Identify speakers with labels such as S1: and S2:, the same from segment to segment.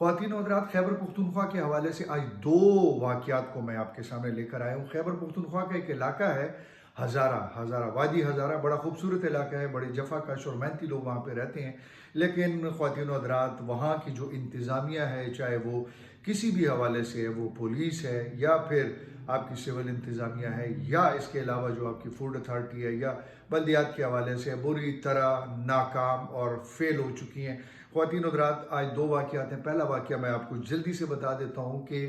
S1: ख्वातीन और हज़रात, खैबर पख्तूनख्वा के हवाले से आज दो वाक़यात को मैं आपके सामने लेकर आया हूँ। खैबर पख्तूनख्वा का एक इलाका है हज़ारा वादी हज़ारा, बड़ा खूबसूरत इलाका है, बड़े जफाकश और मेहनती लोग वहाँ पे रहते हैं। लेकिन ख्वातीन और हज़रात, वहाँ की जो इंतज़ामिया है, चाहे वो किसी भी हवाले से है, वो पुलिस है या फिर आपकी सिविल इंतज़ामिया है या इसके अलावा जो आपकी फूड अथॉरिटी है या बल्दियात के हवाले से बुरी तरह नाकाम और फेल हो चुकी हैं। ख्वातीन और हज़रात, आज दो वाक़यात हैं। पहला वाक़या मैं आपको जल्दी से बता देता हूँ कि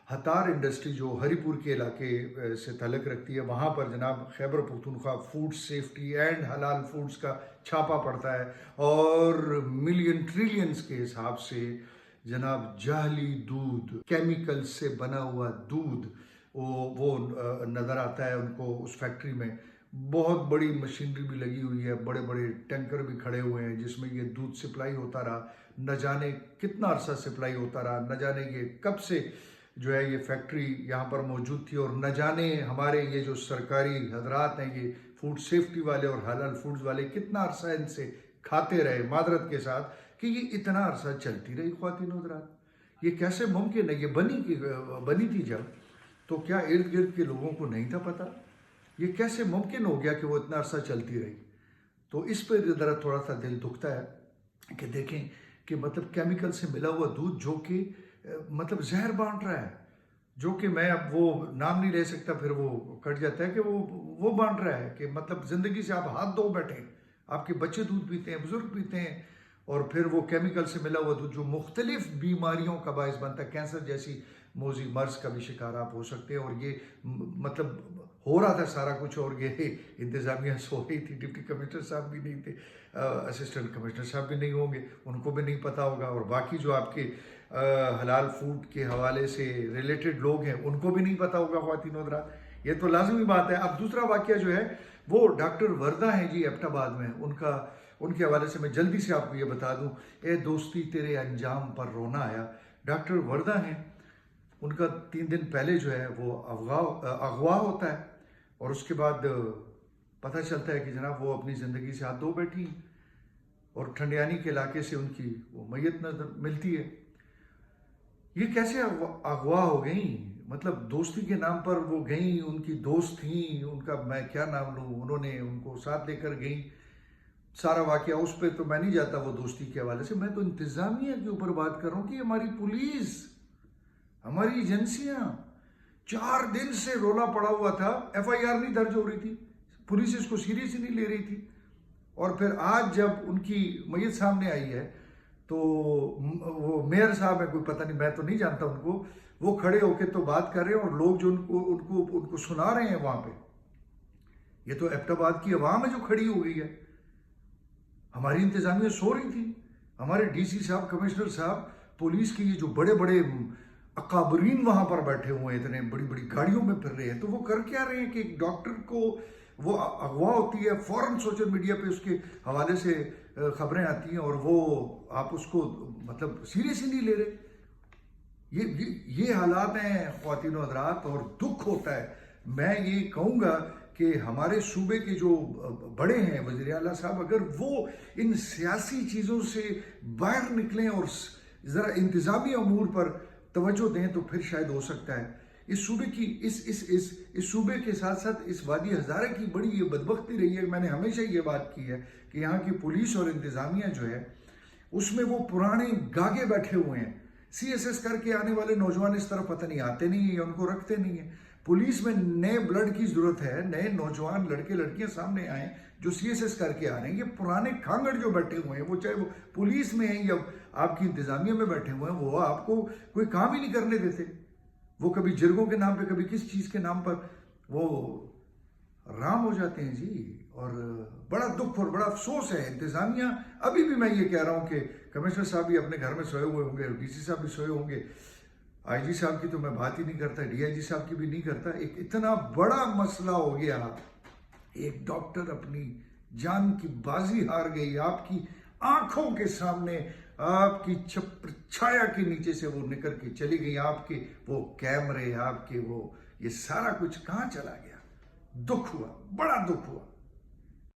S1: हतार इंडस्ट्री जो हरीपुर के इलाके से ताल्लुक़ रखती है, वहाँ पर जनाब Khyber Pakhtunkhwa food safety and हलाल फूड्स का छापा पड़ता है और मिलियन ट्रिलियंस के हिसाब से जनाब जाली दूध, केमिकल से बना हुआ दूध वो नज़र आता है उनको उस फैक्ट्री में। बहुत बड़ी मशीनरी भी लगी हुई है, बड़े बड़े टैंकर भी खड़े हुए हैं जिसमें ये दूध सप्लाई होता रहा, न जाने कितना अरसा सप्लाई होता रहा, न जाने ये कब से जो है ये फैक्ट्री यहाँ पर मौजूद थी, और न जाने हमारे ये जो सरकारी हजरात हैं, ये फूड सेफ्टी वाले और हलाल फूड्स वाले, कितना अरसा इनसे खाते रहे मादरत के साथ कि ये इतना अरसा चलती रही। ख्वातीन हज़रात, ये कैसे मुमकिन है? ये बनी थी जब, तो क्या इर्द गिर्द के लोगों को नहीं था पता? ये कैसे मुमकिन हो गया कि वो इतना अरसा चलती रही? तो इस पर ज़रा थोड़ा सा दिल दुखता है कि देखें कि मतलब केमिकल से मिला हुआ दूध जो कि मतलब जहर बांट रहा है, जो कि मैं अब वो नाम नहीं ले सकता, फिर वो कट जाता है कि वो बांट रहा है कि मतलब ज़िंदगी से आप हाथ धो बैठे, आपके बच्चे दूध पीते हैं, बुजुर्ग पीते हैं, और फिर वो केमिकल से मिला हुआ दूध जो मुख्तलिफ बीमारियों का बायस बनता है, कैंसर जैसी मोजी मर्ज का भी शिकार आप हो सकते हैं। और ये मतलब हो रहा था सारा कुछ, और ये इंतज़ामिया सो रही थी, डिप्टी कमिश्नर साहब भी नहीं थे, असिस्टेंट कमिश्नर साहब भी नहीं होंगे, उनको भी नहीं पता होगा, और बाकी जो आपके हलाल फूड के हवाले से रिलेटेड लोग हैं उनको भी नहीं पता होगा। ख्वातीन और हज़रात, ये तो लाजमी बात है। अब दूसरा वाक़या जो है वो डॉक्टर वर्दा हैं जी एबटाबाद में, उनके हवाले से मैं जल्दी से आपको ये बता दूं। ए दोस्ती तेरे अंजाम पर रोना आया, डॉक्टर वर्दा हैं, उनका 3 दिन पहले जो है वो अगवा होता है, और उसके बाद पता चलता है कि जनाब वो अपनी ज़िंदगी से हाथ धो बैठी, और ठंडियानी के इलाके से उनकी वो मैयत नजर मिलती है। ये कैसे अगवा हो गई? मतलब दोस्ती के नाम पर वो गई, उनकी दोस्त थी, उनका मैं क्या नाम लूँ, उन्होंने उनको साथ लेकर गई। सारा वाकया उस पर तो मैं नहीं जाता वो दोस्ती के हवाले से, मैं तो इंतज़ामिया के ऊपर बात कर रहा हूँ कि हमारी पुलिस, हमारी एजेंसियां 4 दिन से रोला पड़ा हुआ था, FIR नहीं दर्ज हो रही थी, पुलिस इसको सीरियस ही नहीं ले रही थी। और फिर आज जब उनकी मैयत सामने आई है तो वो मेयर साहब है, कोई पता नहीं, मैं तो नहीं जानता उनको, वो खड़े होके तो बात कर रहे हैं, और लोग जो उनको सुना रहे हैं वहां पे, ये तो एबटाबाद की अवाम है जो खड़ी हो गई है। हमारी इंतजामिया सो रही थी, हमारे DC साहब, कमिश्नर साहब, पुलिस के ये जो बड़े बड़े अकाबरीन वहां पर बैठे हुए हैं, इतने बड़ी बड़ी गाड़ियों में फिर रहे हैं, तो वो कर क्या रहे हैं कि एक डॉक्टर को वो अगवा होती है, फौरन सोशल मीडिया पे उसके हवाले से खबरें आती हैं, और वो आप उसको मतलब सीरियस ही नहीं ले रहे। ये हालात हैं ख्वातीन और हज़रात, और दुख होता है। मैं ये कहूँगा कि हमारे सूबे के जो बड़े हैं वज़ीर आला साहब, अगर वो इन सियासी चीज़ों से बाहर निकलें और ज़रा इंतज़ामी अमूर पर तवज्जो दें, तो फिर शायद हो सकता है इस सूबे की इस सूबे के साथ साथ इस वादी हज़ारा की बड़ी ये बदबख्ती रही है। मैंने हमेशा ये बात की है कि यहाँ की पुलिस और इंतज़ामिया जो है उसमें वो पुराने गागे बैठे हुए हैं। CSS करके आने वाले नौजवान इस तरफ पता नहीं आते नहीं है या उनको रखते नहीं है। पुलिस में नए ब्लड की जरूरत है, नए नौजवान लड़के लड़कियां सामने आए जो CSS करके आ रहे हैं। ये पुराने खांगड़ जो बैठे हुए हैं, वो चाहे वो पुलिस में हैं या आपकी इंतजामिया में बैठे हुए हैं, वो आपको कोई काम ही नहीं करने देते। वो कभी जिरगों के नाम पे, कभी किस चीज के नाम पर वो राम हो जाते हैं जी। और बड़ा दुख और बड़ा अफसोस है। इंतजामिया, अभी भी मैं ये कह रहा हूं कि कमिश्नर साहब भी अपने घर में सोए हुए होंगे, DC साहब भी सोए होंगे, IG साहब की तो मैं बात ही नहीं करता, DIG साहब की भी नहीं करता। एक इतना बड़ा मसला हो गया, एक डॉक्टर अपनी जान की बाजी हार गई, आपकी आंखों के सामने, आपकी छत्र छाया के नीचे से वो निकल के चली गई। आपके वो कैमरे, आपके वो ये सारा कुछ कहाँ चला गया? दुख हुआ, बड़ा दुख हुआ।